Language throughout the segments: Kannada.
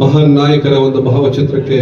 ಮಹಾನ್ ನಾಯಕರ ಒಂದು ಭಾವಚಿತ್ರಕ್ಕೆ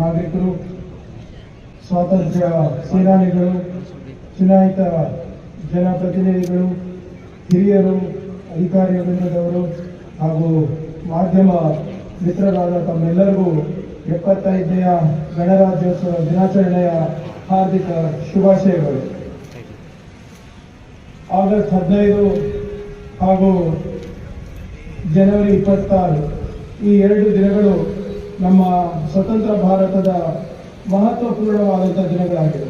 ನಾಗರಿಕರು, ಸ್ವಾತಂತ್ರ್ಯ ಸೇನಾನಿಗಳು, ಚುನಾಯಿತ ಜನಪ್ರತಿನಿಧಿಗಳು, ಹಿರಿಯರು, ಅಧಿಕಾರಿ ವೃಂದದವರು ಹಾಗೂ ಮಾಧ್ಯಮ ಮಿತ್ರರಾದ ತಮ್ಮೆಲ್ಲರಿಗೂ 75ನೇ ಗಣರಾಜ್ಯೋತ್ಸವ ದಿನಾಚರಣೆಯ ಹಾರ್ದಿಕ ಶುಭಾಶಯಗಳು. ಆಗಸ್ಟ್ 15 ಹಾಗೂ ಜನವರಿ 26 ಈ 2 ದಿನಗಳು ನಮ್ಮ ಸ್ವತಂತ್ರ ಭಾರತದ ಮಹತ್ವಪೂರ್ಣವಾದಂತಹ ದಿನಗಳಾಗಿವೆ.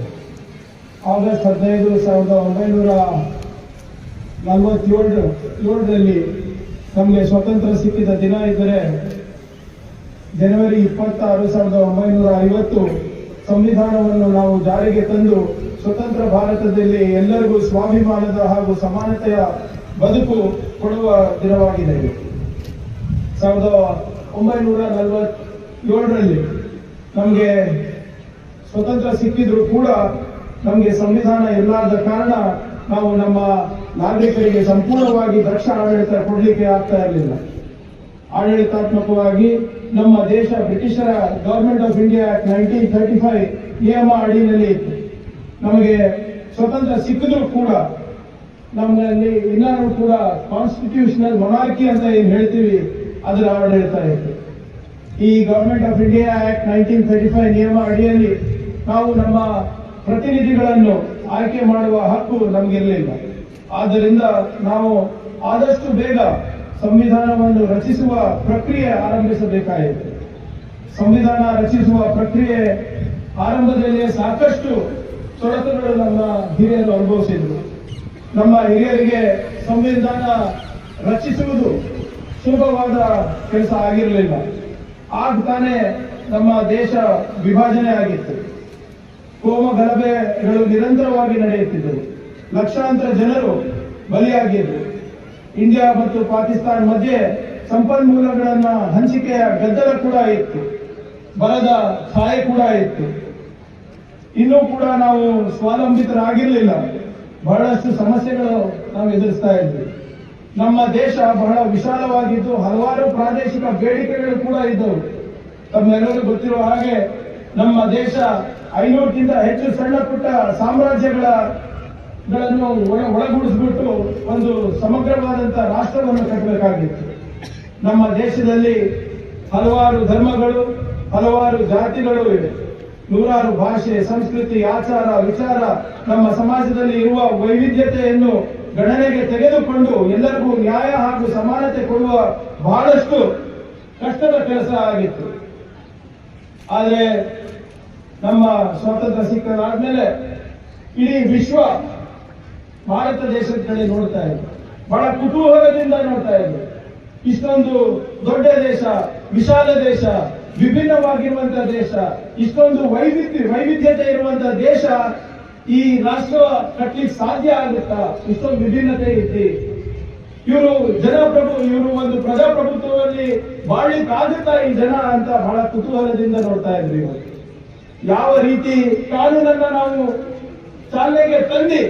ಆಗಸ್ಟ್ 15 1947ರಲ್ಲಿ ನಮಗೆ ಸ್ವತಂತ್ರ ಸಿಕ್ಕಿದ ದಿನ ಇದ್ದರೆ, ಜನವರಿ 26 1950 ಸಂವಿಧಾನವನ್ನು ನಾವು ಜಾರಿಗೆ ತಂದು ಸ್ವತಂತ್ರ ಭಾರತದಲ್ಲಿ ಎಲ್ಲರಿಗೂ ಸ್ವಾಭಿಮಾನದ ಹಾಗೂ ಸಮಾನತೆಯ ಬದುಕು ಕೊಡುವ ದಿನವಾಗಿದೆ. 1947ರಲ್ಲಿ ನಮಗೆ ಸ್ವತಂತ್ರ ಸಿಕ್ಕಿದ್ರು ಕೂಡ ನಮಗೆ ಸಂವಿಧಾನ ಇಲ್ಲದ ಕಾರಣ ನಾವು ನಮ್ಮ ನಾಗರಿಕರಿಗೆ ಸಂಪೂರ್ಣವಾಗಿ ದಕ್ಷ ಆಡಳಿತ ಕೊಡಲಿಕ್ಕೆ ಆಗ್ತಾ ಇರಲಿಲ್ಲ. ಆಡಳಿತಾತ್ಮಕವಾಗಿ ನಮ್ಮ ದೇಶ ಬ್ರಿಟಿಷರ ಗವರ್ಮೆಂಟ್ ಆಫ್ ಇಂಡಿಯಾ ಆಕ್ಟ್ 1935 ನಿಯಮ ಅಡಿಯಲ್ಲಿ ಇತ್ತು. ನಮಗೆ ಸ್ವತಂತ್ರ ಸಿಕ್ಕಿದ್ರು ಕೂಡ ನಮ್ಮಲ್ಲಿ ಎಲ್ಲರೂ ಕೂಡ ಕಾನ್ಸ್ಟಿಟ್ಯೂಷನಲ್ ಮೊನಾರ್ಕಿ ಅಂತ ಏನು ಹೇಳ್ತೀವಿ ಅದರ ಆಡಳಿತ ಇತ್ತು. ಈ ಗವರ್ಮೆಂಟ್ ಆಫ್ ಇಂಡಿಯಾ ಆಕ್ಟ್ 1935 ನಿಯಮ ಅಡಿಯಲ್ಲಿ ನಾವು ನಮ್ಮ ಪ್ರತಿನಿಧಿಗಳನ್ನು ಆಯ್ಕೆ ಮಾಡುವ ಹಕ್ಕು ನಮಗಿರಲಿಲ್ಲ. ಆದ್ದರಿಂದ ನಾವು ಆದಷ್ಟು ಬೇಗ ಸಂವಿಧಾನವನ್ನು ರಚಿಸುವ ಪ್ರಕ್ರಿಯೆ ಆರಂಭಿಸಬೇಕಾಯಿತು. ಸಂವಿಧಾನ ರಚಿಸುವ ಪ್ರಕ್ರಿಯೆ ಆರಂಭದಲ್ಲಿ ಸಾಕಷ್ಟು ತೊಡಕುಗಳು ನಮ್ಮ ಹಿರಿಯರು ಅನುಭವಿಸಿದ್ರು. ನಮ್ಮ ಹಿರಿಯರಿಗೆ ಸಂವಿಧಾನ ರಚಿಸುವುದು ಸುಲಭವಾದ ಕೆಲಸ ಆಗಿರಲಿಲ್ಲ. ಆಗ ತಾನೇ ನಮ್ಮ ದೇಶ ವಿಭಜನೆ ಆಗಿತ್ತು. ಕೋಮ ಗಲಭೆಗಳು ನಿರಂತರವಾಗಿ ನಡೆಯುತ್ತಿದ್ದವು. ಲಕ್ಷಾಂತರ ಜನರು ಬಲಿಯಾಗಿದ್ದರು. ಇಂಡಿಯಾ ಮತ್ತು ಪಾಕಿಸ್ತಾನ ಮಧ್ಯೆ ಸಂಪನ್ಮೂಲಗಳನ್ನ ಹಂಚಿಕೆಯ ಗದ್ದಲ ಕೂಡ ಇತ್ತು. ಬರದ ಛಾಯೆ ಕೂಡ ಇತ್ತು. ಇನ್ನೂ ಕೂಡ ನಾವು ಸ್ವಾವಲಂಬಿತರಾಗಿರಲಿಲ್ಲ. ಬಹಳಷ್ಟು ಸಮಸ್ಯೆಗಳು ನಾವು ಎದುರಿಸ್ತಾ ಇದ್ವಿ. ನಮ್ಮ ದೇಶ ಬಹಳ ವಿಶಾಲವಾಗಿದ್ದು ಹಲವಾರು ಪ್ರಾದೇಶಿಕ ಬೇಡಿಕೆಗಳು ಕೂಡ ಇದ್ದವು. ತಮ್ಮೆಲ್ಲರಿಗೂ ಗೊತ್ತಿರುವ ಹಾಗೆ ನಮ್ಮ ದೇಶ 500ಕ್ಕಿಂತ ಹೆಚ್ಚು ಸಣ್ಣ ಪುಟ್ಟ ಸಾಮ್ರಾಜ್ಯಗಳನ್ನು ಒಳಗೂಡಿಸ್ಬಿಟ್ಟು ಒಂದು ಸಮಗ್ರವಾದಂತಹ ರಾಷ್ಟ್ರವನ್ನು ಕಟ್ಟಬೇಕಾಗಿತ್ತು. ನಮ್ಮ ದೇಶದಲ್ಲಿ ಹಲವಾರು ಧರ್ಮಗಳು, ಹಲವಾರು ಜಾತಿಗಳು ಇವೆ. ನೂರಾರು ಭಾಷೆ, ಸಂಸ್ಕೃತಿ, ಆಚಾರ, ವಿಚಾರ ನಮ್ಮ ಸಮಾಜದಲ್ಲಿ ಇರುವ ವೈವಿಧ್ಯತೆಯನ್ನು ಗಣನೆಗೆ ತೆಗೆದುಕೊಂಡು ಎಲ್ಲರಿಗೂ ನ್ಯಾಯ ಹಾಗೂ ಸಮಾನತೆ ಕೊಡುವ ಬಹಳಷ್ಟು ಕಷ್ಟದ ಕೆಲಸ ಆಗಿತ್ತು. ಆದರೆ ನಮ್ಮ ಸ್ವಾತಂತ್ರ್ಯ ಸಿಕ್ಕಾದ್ಮೇಲೆ ಇಡೀ ವಿಶ್ವ ಭಾರತ ದೇಶದ ಕಡೆ ನೋಡ್ತಾ ಇದೆ. ಬಹಳ ಕುತೂಹಲದಿಂದ ನೋಡ್ತಾ ಇದೆ. ಇಷ್ಟೊಂದು ದೊಡ್ಡ ದೇಶ, ವಿಶಾಲ ದೇಶ, ವಿಭಿನ್ನವಾಗಿರುವಂತಹ ದೇಶ, ಇಷ್ಟೊಂದು ವೈವಿಧ್ಯತೆ ಇರುವಂತಹ ದೇಶ, ಈ ರಾಷ್ಟ್ರ ಕಟ್ಟಲಿಕ್ಕೆ ಸಾಧ್ಯ ಆಗುತ್ತಾ? ಇಷ್ಟೊಂದು ವಿಭಿನ್ನತೆ ಇತ್ತು. ಇವರು ಒಂದು ಪ್ರಜಾಪ್ರಭುತ್ವದಲ್ಲಿ ಬಾಳ್ಲಿಕ್ಕೆ ಆಗುತ್ತಾ ಈ ಜನ ಅಂತ ಬಹಳ ಕುತೂಹಲದಿಂದ ನೋಡ್ತಾ ಇದ್ವಿ. ಇವತ್ತು ಯಾವ ರೀತಿ ಕಾನೂನನ್ನ ನಾವು ಚಾಲನೆಗೆ ತಂದು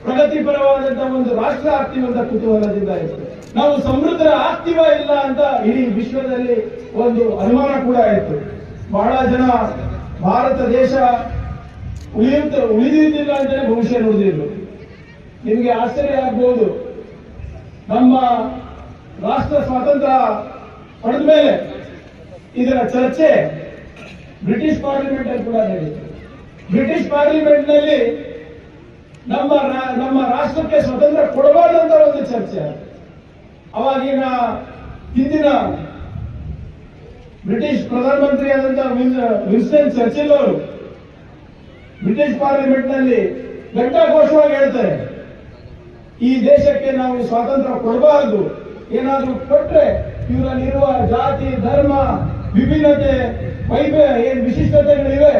ಪ್ರಗತಿಪರವಾದಂತಹ ಒಂದು ರಾಷ್ಟ್ರ ಆಗ್ತೀವಂತ ಕುತೂಹಲದಿಂದ ಇತ್ತು. ನಾವು ಸಮೃದ್ಧ ಆಗ್ತೀವ ಇಲ್ಲ ಅಂತ ಇಡೀ ವಿಶ್ವದಲ್ಲಿ ಒಂದು ಅನುಮಾನ ಕೂಡ ಇತ್ತು. ಬಹಳ ಜನ ಭಾರತ ದೇಶ ಉಳಿದಿದ್ದಿಲ್ಲ ಅಂತಲೇ ಭವಿಷ್ಯ ನುಡಿದಿದ್ರು. ನಿಮಗೆ ಆಶ್ಚರ್ಯ ಆಗ್ಬಹುದು, ನಮ್ಮ ರಾಷ್ಟ್ರ ಸ್ವಾತಂತ್ರ್ಯ ಪಡೆದ ಮೇಲೆ ಇದರ ಚರ್ಚೆ ಬ್ರಿಟಿಷ್ ಪಾರ್ಲಿಮೆಂಟ್ ಅಲ್ಲಿ ಕೂಡ ನಡೆಯಿತು. ಬ್ರಿಟಿಷ್ ಪಾರ್ಲಿಮೆಂಟ್ ನಲ್ಲಿ ನಮ್ಮ ರಾಷ್ಟ್ರಕ್ಕೆ ಸ್ವತಂತ್ರ ಕೊಡಬಾರ್ದಂತ ಒಂದು ಚರ್ಚೆ. ಅವಾಗಿನ ಹಿಂದಿನ ಬ್ರಿಟಿಷ್ ಪ್ರಧಾನಮಂತ್ರಿ ಆದಂತಹ ವಿನ್ಸ್ಟನ್ ಚರ್ಚಿಲ್ ಅವರು ಬ್ರಿಟಿಷ್ ಪಾರ್ಲಿಮೆಂಟ್ ನಲ್ಲಿ ಘಂಟಾಘೋಷವಾಗಿ ಹೇಳ್ತಾರೆ, ಈ ದೇಶಕ್ಕೆ ನಾವು ಸ್ವಾತಂತ್ರ್ಯ ಕೊಡಬಾರದು. ಏನಾದ್ರೂ ಕೊಟ್ರೆ ಇವರಲ್ಲಿರುವ ಜಾತಿ, ಧರ್ಮ, ವಿಭಿನ್ನತೆ, ಏನ್ ವಿಶಿಷ್ಟತೆಗಳಿವೆ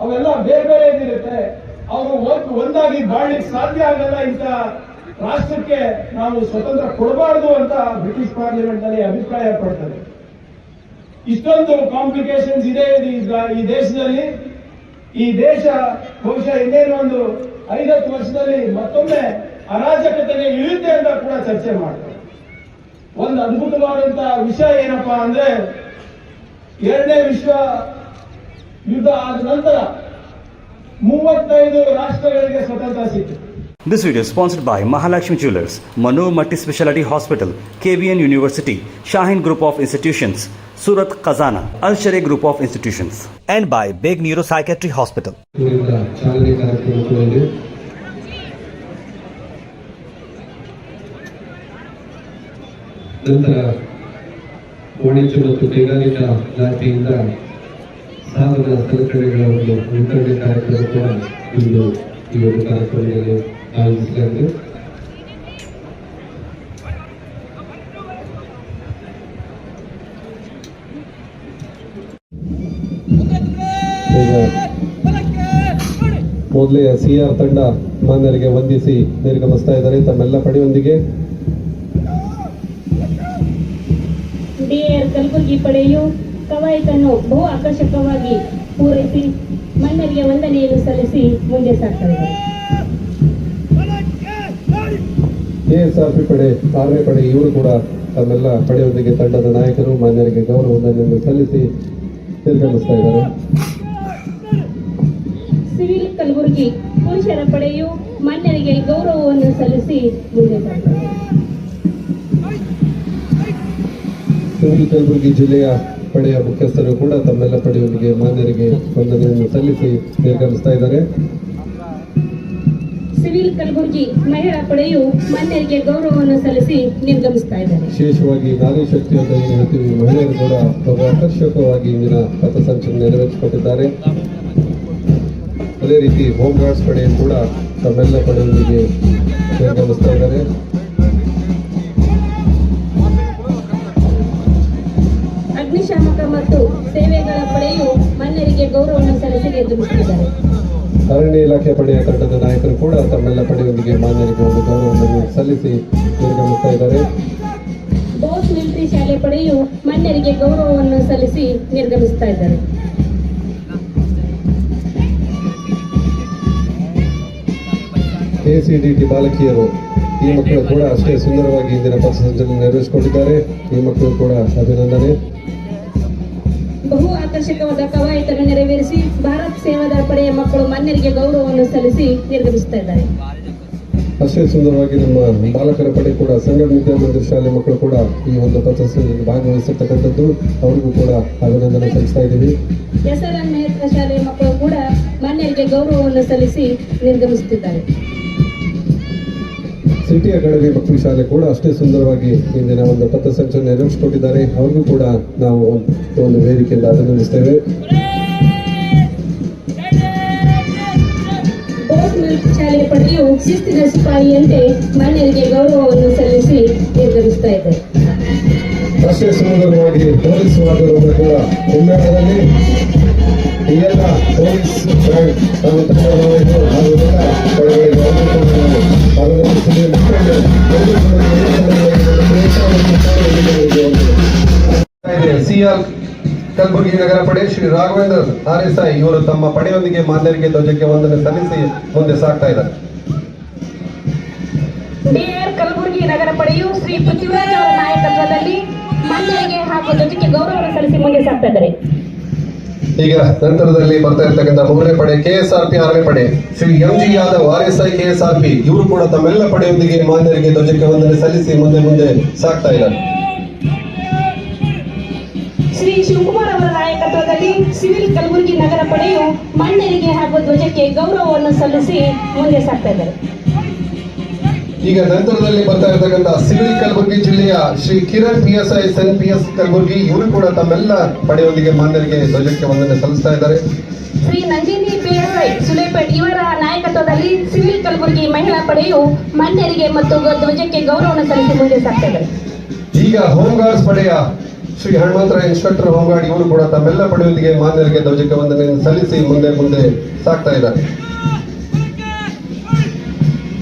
ಅವೆಲ್ಲ ಬೇರೆ ಬೇರೆ ಇರುತ್ತೆ. ಅವರು ಒಂದಾಗಿ ಬಾಳ್ಲಿಕ್ಕೆ ಸಾಧ್ಯ ಆಗಲ್ಲ. ಇಂಥ ರಾಷ್ಟ್ರಕ್ಕೆ ನಾವು ಸ್ವತಂತ್ರ ಕೊಡಬಾರದು ಅಂತ ಬ್ರಿಟಿಷ್ ಪಾರ್ಲಿಮೆಂಟ್ ನಲ್ಲಿ ಅಭಿಪ್ರಾಯ ಪಡ್ತಾರೆ. ಇಷ್ಟೊಂದು ಕಾಂಪ್ಲಿಕೇಶನ್ಸ್ ಇದೆ ಈ ದೇಶದಲ್ಲಿ. ಈ ದೇಶ ಬಹುಶಃ ಇನ್ನೇನು ಒಂದು 5-10 ವರ್ಷದಲ್ಲಿ ಮತ್ತೊಮ್ಮೆ ಅರಾಜಕತೆಗೆ ಇಳಿಯುತ್ತೆ ಅಂತ ಕೂಡ ಚರ್ಚೆ ಮಾಡ್ತಾರೆ. ಒಂದು ಅದ್ಭುತವಾದಂತಹ ವಿಷಯ ಏನಪ್ಪಾ ಅಂದ್ರೆ, 2ನೇ ವಿಶ್ವ ಯುದ್ಧ ಆದ ನಂತರ 35 ರಾಷ್ಟ್ರಗಳಿಗೆ ಸ್ವತಂತ್ರ ಸಿಕ್ಕಿತು. This video is sponsored by Mahalakshmi Jewelers, Manu Multi-Speciality Hospital, KBN University, Shaheen Group of Institutions, Surat Khazana, Al-Sharia Group of Institutions, and by Beg Neuropsychiatry Hospital. ಇವರಿಂದ ಚಾಲನೆ ಕಾರ್ಯಕ್ರಮಗಳಲ್ಲಿ ನಂತರ ವಾಣಿಜ್ಯ ಮತ್ತು ಕೈಗಾರಿಕಾ ಇಲಾಖೆಯಿಂದ ಸಾಧನ ಸಲಕರಣೆಗಳ ಒಂದು ವಿತರಣೆ ಕಾರ್ಯಕ್ರಮ ಕೂಡ ಇಂದು ಈ ಒಂದು ಕಾರ್ಯಕ್ರಮದಲ್ಲಿ ಆಯೋಜಿಸಲಾಗಿದೆ. ಮೊದಲೇ ಸಿಆರ್ ತಂಡ ಮಾನ್ಯರಿಗೆ ವಂದಿಸಿ ನಿರ್ಗಮಿಸ್ತಾ ಇದ್ದಾರೆ. ತಮ್ಮೆಲ್ಲ ಪಡೆಯೊಂದಿಗೆ ಡಿಎಆರ್ ಕಲಬುರಗಿ ಪಡೆಯು ಕವಾಯತನ್ನು ಬಹು ಆಕರ್ಷಕವಾಗಿ ಪೂರೈಸಿ ಮನ್ನರಿಗೆ ವಂದನೆಯನ್ನು ಸಲ್ಲಿಸಿ ಮುಂದೆ ಸಾಗ್ತಾ ಇದೆ. ಕೆಎಸ್ಆರ್ಪಿ ಪಡೆ 6ನೇ ಪಡೆ ಇವರು ಕೂಡ ತಮ್ಮೆಲ್ಲ ಪಡೆಯೊಂದಿಗೆ ತಂಡದ ನಾಯಕರು ಮಾನ್ಯರಿಗೆ ಗೌರವ ವಂದನೆಯನ್ನು ಸಲ್ಲಿಸಿ ನಿರ್ಗಮಿಸ್ತಾ ಇದ್ದಾರೆ. ಸಿವಿಲ್ ಕಲಬುರಗಿ ಪುರುಷರ ಪಡೆಯು ಮಾನ್ಯರಿಗೆ ಗೌರವವನ್ನು ಸಲ್ಲಿಸಿ ಮುಂದೆ ಸಾಗ್ತಾ ಇದೆ. ಸಿವಿಲ್ ಕಲಬುರಗಿ ಜಿಲ್ಲೆಯ ಪಡೆಯ ಮುಖ್ಯಸ್ಥರು ಕೂಡ ತಮ್ಮೆಲ್ಲ ಪಡೆಯೊಂದಿಗೆ ಮಾನ್ಯರಿಗೆ ವಂದನೆಯನ್ನು ಸಲ್ಲಿಸಿ ನಿರ್ಗಮಿಸ್ತಾ ಇದ್ದಾರೆ. ಸಿವಿಲ್ ಕಲಬುರಗಿ ಮಹಿಳಾ ಪಡೆಯು ಮಾನ್ಯರಿಗೆ ಗೌರವವನ್ನು ಸಲ್ಲಿಸಿ ನಿರ್ಗಮಿಸ್ತಾ ಇದ್ದಾರೆ. ವಿಶೇಷವಾಗಿ ನಾರಿ ಶಕ್ತಿ ಅಂತ ಏನು ಹೇಳ್ತೀವಿ, ಮಹಿಳೆಯರು ಕೂಡ ಬಹು ಆಕರ್ಷಕವಾಗಿ ಇಂದಿನ ಪಥಸಂಚಲನ ನೆರವೇರಿಸಿಕೊಟ್ಟಿದ್ದಾರೆ. ಅದೇ ರೀತಿ ಹೋಮ್ ಗಾರ್ಡ್ಸ್ ಪಡೆ ಕೂಡ ತಮ್ಮೆಲ್ಲ ಪಡೆಯೊಂದಿಗೆ ನಿರ್ಗಮಿಸ್ತಾ ಇದ್ದಾರೆ. ಅಗ್ನಿಶಾಮಕ ಮತ್ತು ಸೇವೆಗಳ ಪಡೆಯು ಮನ್ನರಿಗೆ ಗೌರವವನ್ನು ಸಲ್ಲಿಸಿ ನಿರ್ಗಮಿಸಿದ್ದಾರೆ. ಅರಣ್ಯ ಇಲಾಖೆ ಪಡೆಯ ತಂಡದ ನಾಯಕರು ಕೂಡ ತಮ್ಮೆಲ್ಲ ಪಡೆಯೊಂದಿಗೆ ಮಾನ್ಯರಿಗೆ ಒಂದು ಗೌರವವನ್ನು ಸಲ್ಲಿಸಿ ನಿರ್ಗಮಿಸ್ತಾ ಇದ್ದಾರೆ. ಬೋಸ್ ಮಿಲಿಟರಿ ಶಾಲೆ ಪಡೆಯು ಮನ್ನರಿಗೆ ಗೌರವವನ್ನು ಸಲ್ಲಿಸಿ ನಿರ್ಗಮಿಸ್ತಾ ಇದ್ದಾರೆ. KCDT ಬಾಲಕಿಯರು ಈ ಮಕ್ಕಳು ಕೂಡ ಅಷ್ಟೇ ಸುಂದರವಾಗಿ ಇಂದಿನ ಪಥಸಂಚಲನ ನೆರವೇರಿಸಿಕೊಂಡಿದ್ದಾರೆ. ಈ ಮಕ್ಕಳು ಕೂಡ ಅಭಿನಂದನೆ. ಬಹು ಆಕರ್ಷಕವಾದ ಕವಾಯತನ್ನು ನೆರವೇರಿಸಿ ಭಾರತ್ ಸೇವಾದಳ ಪಡೆಯ ಮಕ್ಕಳು ಮನ್ನರಿಗೆ ಗೌರವವನ್ನು ಸಲ್ಲಿಸಿ ನಿರ್ಗಮಿಸ್ತಾ ಇದ್ದಾರೆ. ಅಷ್ಟೇ ಸುಂದರವಾಗಿ ನಮ್ಮ ಬಾಲಕರ ಪಡೆ ಕೂಡ ಸಂಗಮ್ ವಿದ್ಯಾಮಂದಿರ ಶಾಲೆ ಮಕ್ಕಳು ಕೂಡ ಈ ಒಂದು ಪಥಸಂಚಲನದಲ್ಲಿ ಭಾಗವಹಿಸಿರ್ತಕ್ಕಂಥದ್ದು. ಅವರಿಗೂ ಕೂಡ ಅಭಿನಂದನೆ ಸಲ್ಲಿಸ್ತಾ ಇದ್ದೀವಿ. SRN ಮೆಹ್ತಾ ಶಾಲೆಯ ಮಕ್ಕಳು ಕೂಡ ಮನ್ನರಿಗೆ ಗೌರವವನ್ನು ಸಲ್ಲಿಸಿ ನಿರ್ಗಮಿಸುತ್ತಿದ್ದಾರೆ. ಸಿಟಿ ಅಕಾಡೆಮಿ ಮಕ್ಕಳ ಶಾಲೆ ಕೂಡ ಅಷ್ಟೇ ಸುಂದರವಾಗಿ ಇಂದಿನ ಒಂದು ಪಥಸಂಚಲನ ನೆರವೇರಿಸಿಕೊಂಡಿದ್ದಾರೆ. ಅವ್ರಿಗೂ ಕೂಡ ನಾವು ಒಂದು ವೇದಿಕೆಯಿಂದ ಅಭಿನಂದಿಸ್ತೇವೆ. ಬೋಸ್ ಮಿಲಿಟರಿ ಶಾಲೆಯ ಪಡೆಯು ಶಿಸ್ತಿನ ಸಿಪಾಯಿಯಂತೆ ಮನ್ನರಿಗೆ ಗೌರವವನ್ನು ಸಲ್ಲಿಸಿ ನಿರ್ಗಮಿಸ್ತಾ ಇದೆ. ಅಷ್ಟೇ ಸುಂದರವಾಗಿ ಪೊಲೀಸ್ ವಾದವನ್ನು ಕೂಡ ಹಿಮ್ಮೇಳದಲ್ಲಿ ಈ ಎಲ್ಲ ಪೊಲೀಸ್ ಬ್ಯಾಂಡ್ ತಮ್ಮ ತಂಡದವರಿಗೂ ಹಾಗೂ ಎಲ್ಲ ಪಡೆಗಳಿಗೆ ಅಭಿನಂದಿಸಲು CR ಕಲಬುರಗಿ ನಗರ ಪಡೆ ಶ್ರೀ ರಾಘವೇಂದ್ರ RSI ಇವರು ತಮ್ಮ ಪಡೆಯೊಂದಿಗೆ ಮಾನ್ಯರಿಗೆ ಧ್ವಜಕ್ಕೆ ವಂದನೆ ಸಲ್ಲಿಸಿ ಮುಂದೆ ಸಾಗ್ತಾ ಇದ್ದಾರೆ. DR ಕಲಬುರಗಿ ನಗರ ಪಡೆಯು ಶ್ರೀ ಪೃಥ್ವಿರಾಜ್ ಅವರ ನಾಯಕತ್ವದಲ್ಲಿ ಮನ್ನರಿಗೆ ಹಾಗೂ ಧ್ವಜಕ್ಕೆ ಗೌರವವನ್ನು ಸಲ್ಲಿಸಿ ಮುಂದೆ ಸಾಗ್ತಾ ಇದ್ದಾರೆ. ಈಗ ನಂತರದಲ್ಲಿ ಬರ್ತಾ ಇರ್ತಕ್ಕಂಥ ಮೂರನೇ ಪಡೆ KSRP ಆರನೇ ಪಡೆ Shri MG Yadav RSI KSRP ಇವರು ಕೂಡ ತಮ್ಮೆಲ್ಲ ಪಡೆಯೊಂದಿಗೆ ಮಾನ್ಯರಿಗೆ ಧ್ವಜಕ್ಕೆ ವಂದನೆ ಸಲ್ಲಿಸಿ ಮುಂದೆ ಸಾಗ್ತಾ ಇದ್ದಾರೆ. ಶ್ರೀ ಶಿವಕುಮಾರ್ ಅವರ ನಾಯಕತ್ವದಲ್ಲಿ ಸಿವಿಲ್ ಕಲಬುರಗಿ ನಗರ ಪಡೆಯು ಮನ್ನರಿಗೆ ಹಾಗೂ ಧ್ವಜಕ್ಕೆ ಗೌರವವನ್ನು ಸಲ್ಲಿಸಿ ಮುಂದೆ ಸಾಗ್ತಾ ಇದ್ದಾರೆ. ಈಗ ನಂತರದಲ್ಲಿ ಬರ್ತಾ ಇರತಕ್ಕಂಥ ಸಿವಿಲ್ ಕಲಬುರಗಿ ಜಿಲ್ಲೆಯ ಶ್ರೀ ಕಿರಣ್ PSI ಸೆನ್ PS ಕಲಬುರಗಿ ಇವರು ಕೂಡ ತಮ್ಮೆಲ್ಲ ಪಡೆಯೊಂದಿಗೆ ಮಾನ್ಯರಿಗೆ ಧ್ವಜಕ್ಕೆ ವಂದನೆ ಸಲ್ಲಿಸ್ತಾ ಇದ್ದಾರೆ. ಶ್ರೀ ನಂಜಿನಿ PSI ಸುಲೇಪೇಟ್ ಇವರ ನಾಯಕತ್ವದಲ್ಲಿ ಸಿವಿಲ್ ಕಲಬುರಗಿ ಮಹಿಳಾ ಪಡೆಯು ಮನ್ನರಿಗೆ ಮತ್ತು ಧ್ವಜಕ್ಕೆ ಗೌರವವನ್ನು ಸಲ್ಲಿಸಿ ಮುಂದೆ ಸಾಗ್ತಾ ಇದ್ದಾರೆ. ಈಗ ಹೋಮ್ ಗಾರ್ಡ್ಸ್ ಪಡೆಯ ಶ್ರೀ ಹನುಮಂತರ ಇನ್ಸ್ಪೆಕ್ಟರ್ ಹೋಮ್ ಗಾರ್ಡ್ ಇವರು ಕೂಡ ತಮ್ಮೆಲ್ಲ ಪಡೆಯೊಂದಿಗೆ ಮಾನ್ಯರಿಗೆ ಧ್ವಜಕ್ಕೆ ವಂದನೆಯನ್ನು ಸಲ್ಲಿಸಿ ಮುಂದೆ ಸಾಗ್ತಾ ಇದ್ದಾರೆ.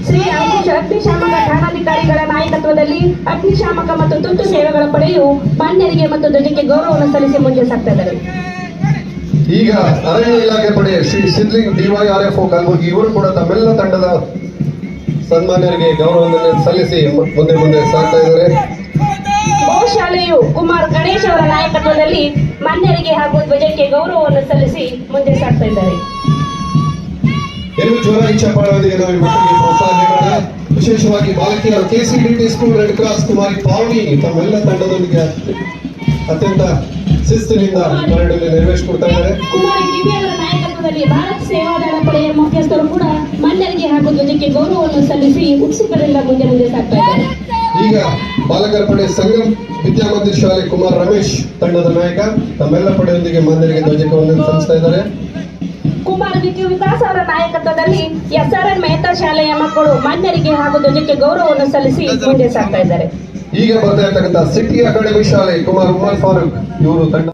ಶ್ರೀ ಅಂಕುಶ್ ಅಗ್ನಿಶಾಮಕ ಠಾಣಾಧಿಕಾರಿಗಳ ನಾಯಕತ್ವದಲ್ಲಿ ಅಗ್ನಿಶಾಮಕ ಮತ್ತು ತುರ್ತು ಸೇವೆಗಳ ಪಡೆಯು ಮನ್ನರಿಗೆ ಮತ್ತು ಧ್ವಜಕ್ಕೆ ಗೌರವವನ್ನು ಸಲ್ಲಿಸಿ ಮುಂದೆ ಸಾಗ್ತಾ ಇದ್ದಾರೆ. ಈಗ ಅರಣ್ಯ ಇಲಾಖೆ ಪಡೆ ಶ್ರೀ ಸಿದ್ಲಿಂಗ್ DYRFO ಕಲಬುರಗಿ ಇವರು ಕೂಡ ತಮ್ಮೆಲ್ಲ ತಂಡದ ಸನ್ಮಾನ್ಯರಿಗೆ ಗೌರವವನ್ನು ಸಲ್ಲಿಸಿ ಮುಂದೆ ಸಾಗ್ತಾ ಇದ್ದಾರೆ. ಬಹುಶಾಲೆಯು ಕುಮಾರ್ ಗಣೇಶ್ ಅವರ ನಾಯಕತ್ವದಲ್ಲಿ ಮನ್ನರಿಗೆ ಹಾಗೂ ಧ್ವಜಕ್ಕೆ ಗೌರವವನ್ನು ಸಲ್ಲಿಸಿ ಮುಂದೆ ಸಾಗ್ತಾ ಇದ್ದಾರೆ. ಎಲ್ಲೂ ಜೋರಾಗಿ ಚಪ್ಪಾಳೆಯೊಂದಿಗೆ ನಾವು ಈ ಮಕ್ಕಳಿಗೆ ಪ್ರೋತ್ಸಾಹ ನೀಡೋಣ. ವಿಶೇಷವಾಗಿ ಬಾಲಕಿಯರು KCDT ಸ್ಕೂಲ್ ರೆಡ್ ಕ್ರಾಸ್ ಕುಮಾರಿ ಪಾವನಿ ತಮ್ಮೆಲ್ಲ ತಂಡದೊಂದಿಗೆ ಅತ್ಯಂತ ಶಿಸ್ತಿನಿಂದ ಪರೇಡಲ್ಲಿ ನೆರವೇರಿಸಿಕೊಡ್ತಾ ಇದ್ದಾರೆ. ಕುಮಾರಿ ದಿವ್ಯ ಅವರ ನಾಯಕತ್ವದಲ್ಲಿ ಭಾರತ್ ಸೇವಾದಳ ಪಡೆಯ ಮುಖ್ಯಸ್ಥರು ಕೂಡ ಮನ್ನರಿಗೆ ಹಾಗೂ ಧ್ವಜಕ್ಕೆ ಗೌರವವನ್ನು ಸಲ್ಲಿಸಿ ಉತ್ಸುಕರಿಂದ ಮುಂದೆ ಸಾಗ್ತಾ ಇದ್ದಾರೆ. ಈಗ ಬಾಲಕರ ಪಡೆ ಸಂಗಮ್ ವಿದ್ಯಾಮಂದಿರ ಶಾಲೆ ಕುಮಾರ್ ರಮೇಶ್ ತಂಡದ ನಾಯಕ ತಮ್ಮೆಲ್ಲ ಪಡೆಯೊಂದಿಗೆ ಮಾನ್ಯರಿಗೆ ಧ್ವಜಕ್ಕೆ ವಂದನೆ ಸಲ್ಲಿಸ್ತಾ ಇದ್ದಾರೆ. ಕುಮಾರ್ ವಿಕಾಸ್ ಅವರ ನಾಯಕತ್ವದಲ್ಲಿ SRN ಮೆಹ್ತಾ ಶಾಲೆಯ ಮಕ್ಕಳು ಮನ್ನರಿಗೆ ಹಾಗೂ ಧ್ವಜಕ್ಕೆ ಗೌರವವನ್ನು ಸಲ್ಲಿಸಿ ಮುಂದೆ ಸಾಗ್ತಾ ಇದ್ದಾರೆ. ಈಗ ಬರ್ತಾ ಇರ್ತಕ್ಕಂಥ ಸಿಟಿ ಅಕಾಡೆಮಿ ಶಾಲೆ ಕುಮಾರ್ ಉಮರ್ ಫಾರೂಕ್ ಇವರು ತಂಡ.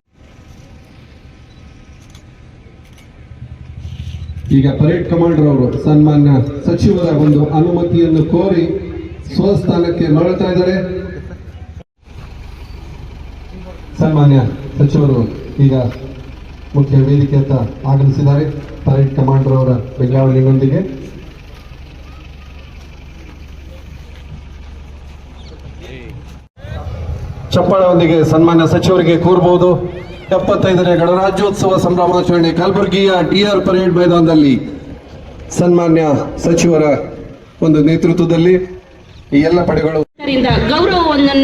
ಈಗ ಪರೇಡ್ ಕಮಾಂಡರ್ ಅವರು ಸನ್ಮಾನ್ಯ ಸಚಿವರ ಒಂದು ಅನುಮತಿಯನ್ನು ಕೋರಿ ಸ್ವಸ್ಥಾನಕ್ಕೆ ಮರಳ್ತಾ ಇದ್ದಾರೆ. ಸನ್ಮಾನ್ಯ ಸಚಿವರು ಈಗ ಮುಖ್ಯ ವೇದಿಕೆ ಅಂತ ಆಗಮಿಸಿದ್ದಾರೆ. ಪರೇಡ್ ಕಮಾಂಡರ್ ಅವರ ಬೆಂಗಾವಲಿನೊಂದಿಗೆ ಚಪ್ಪಾಳೊಂದಿಗೆ ಸನ್ಮಾನ್ಯ ಸಚಿವರಿಗೆ ಕೋರಬಹುದು. 75ನೇ ಗಣರಾಜ್ಯೋತ್ಸವ ಸಂಭ್ರಮಾಚರಣೆ ಕಲಬುರಗಿಯ DR ಪರೇಡ್ ಮೈದಾನದಲ್ಲಿ ಸನ್ಮಾನ್ಯ ಸಚಿವರ ಒಂದು ನೇತೃತ್ವದಲ್ಲಿ ಈ ಎಲ್ಲ ಪಡೆಗಳು ಗೌರವವನ್ನು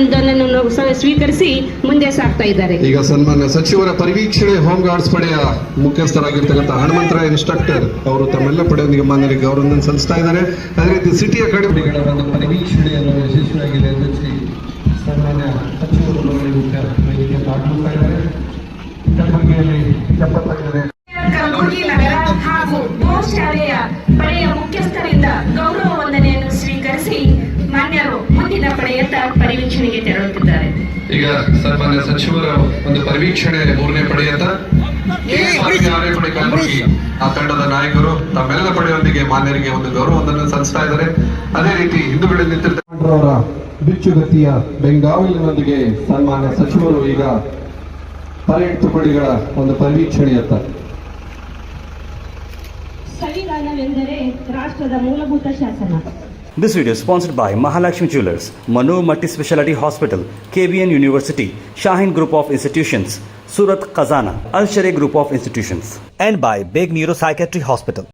ಸ್ವೀಕರಿಸಿ ಮುಂದೆ ಸಾಗ್ತಾ ಇದ್ದಾರೆ. ಈಗ ಸನ್ಮಾನ್ಯ ಸಚಿವರ ಪರಿವೀಕ್ಷಣೆ ಹೋಮ್ ಗಾರ್ಡ್ಸ್ ಪಡೆಯ ಮುಖ್ಯಸ್ಥರಾಗಿರ್ತಕ್ಕಂಥ ಹನುಮಂತರ ಇನ್ಸ್ಟ್ರಕ್ಟರ್ ಅವರು ತಮ್ಮೆಲ್ಲ ಪಡೆಯೊಂದಿಗೆ ಮಾನ್ಯರಿಗೆ ಗೌರವವನ್ನು ಸಲ್ಲಿಸ್ತಾ ಇದ್ದಾರೆ. ಅದೇ ರೀತಿ ಸಿಟಿ ಅಕಾಡೆಮಿಗಳ ಒಂದು ಪರಿವೀಕ್ಷಣೆಯನ್ನು ಯಶಸ್ವಿಯಾಗಿ ನೆರವೇರಿಸಿ ಸನ್ಮಾನ್ಯ ಸಚಿವರು ವೇದಿಕೆ ಆಗಮಿಸ್ತಾ ಇದ್ದಾರೆ. ಕಲಬುರಗಿಯಲ್ಲಿ 75ನೇ ಕಲಬುರಗಿ ನಗರ ಹಾಗೂ ಬೋಸ್ ಶಾಲೆಯ ಪಡೆಯ ಮುಖ್ಯಸ್ಥರಿಂದ ಗೌರವ ವಂದನೆಯನ್ನು ಸ್ವೀಕರಿಸಿ ಮುಂದಿನ ಪಡೆಯತ್ತ ಪರಿವೀಕ್ಷಣೆಗೆ ತೆರಳುತ್ತಿದ್ದಾರೆ. ಈಗ ಸನ್ಮಾನ್ಯ ಸಚಿವರ ಒಂದು ಪರಿವೀಕ್ಷಣೆ 3ನೇ ಪಡೆಯತ್ತ ಆನೆಪಡೆ ಕಲಬುರಗಿ ಆ ತಂಡದ ನಾಯಕರು ತಮ್ಮೆಲ್ಲ ಪಡೆಯೊಂದಿಗೆ ಮಾನ್ಯರಿಗೆ ಒಂದು ಗೌರವವನ್ನು ಸಲ್ಲಿಸ್ತಾ ಇದ್ದಾರೆ. ಅದೇ ರೀತಿ ಹಿಂದುಗಡೆ ನಿಂತಿರ್ತಕ್ಕಂಥವರ ಬಿಚ್ಚುಗತ್ತಿಯ ಬೆಂಗಾವಲಿನೊಂದಿಗೆ ಸನ್ಮಾನ್ಯ ಸಚಿವರು ಈಗ ಪರೇಡ್ ತುಕಡಿಗಳ ಒಂದು ಪರಿವೀಕ್ಷಣೆಯತ್ತ. ಸಂವಿಧಾನವೆಂದರೆ ರಾಷ್ಟ್ರದ ಮೂಲಭೂತ ಶಾಸನ. This video is sponsored by Mahalakshmi Jewelers, Manu Multi Speciality Hospital, KBN University, Shahin Group of Institutions, Surat Kazana, Al Sharia Group of Institutions, and by Beg Neuropsychiatry Hospital.